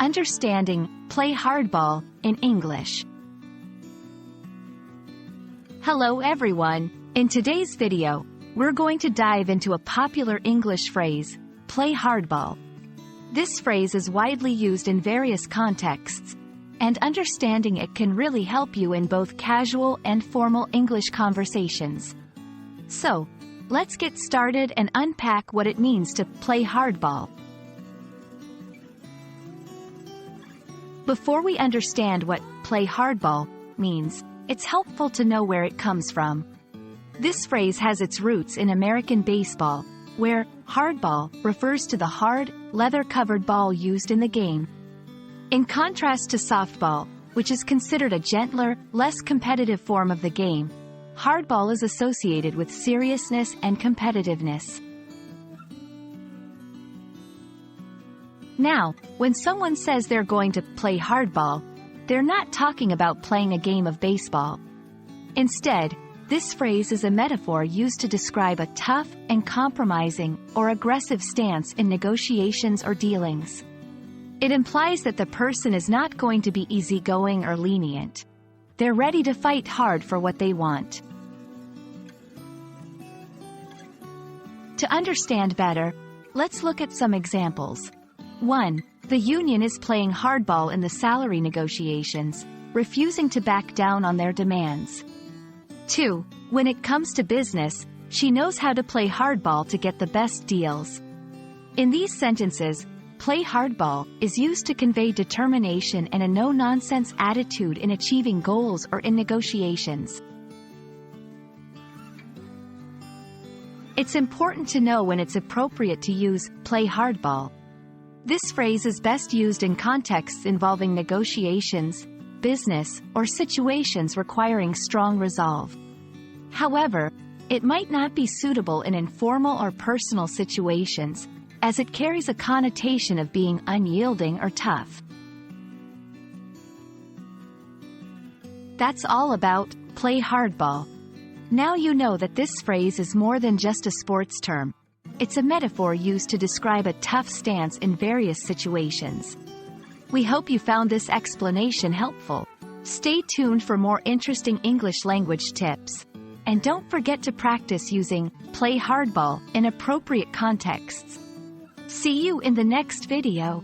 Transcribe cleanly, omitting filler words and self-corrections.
Understanding play hardball in English. Hello everyone, in today's video, we're going to dive into a popular English phrase, play hardball. This phrase is widely used in various contexts, and understanding it can really help you in both casual and formal English conversations. So, let's get started and unpack what it means to play hardball. Before we understand what play hardball means, it's helpful to know where it comes from. This phrase has its roots in American baseball, where hardball refers to the hard, leather-covered ball used in the game. In contrast to softball, which is considered a gentler, less competitive form of the game, hardball is associated with seriousness and competitiveness. Now, when someone says they're going to play hardball, they're not talking about playing a game of baseball. Instead, this phrase is a metaphor used to describe a tough and compromising or aggressive stance in negotiations or dealings. It implies that the person is not going to be easygoing or lenient. They're ready to fight hard for what they want. To understand better, let's look at some examples. 1. The union is playing hardball in the salary negotiations, refusing to back down on their demands. 2. When it comes to business, she knows how to play hardball to get the best deals. In these sentences, play hardball is used to convey determination and a no-nonsense attitude in achieving goals or in negotiations. It's important to know when it's appropriate to use play hardball. This phrase is best used in contexts involving negotiations, business, or situations requiring strong resolve. However, it might not be suitable in informal or personal situations, as it carries a connotation of being unyielding or tough. That's all about play hardball. Now you know that this phrase is more than just a sports term. It's a metaphor used to describe a tough stance in various situations. We hope you found this explanation helpful. Stay tuned for more interesting English language tips. And don't forget to practice using play hardball in appropriate contexts. See you in the next video.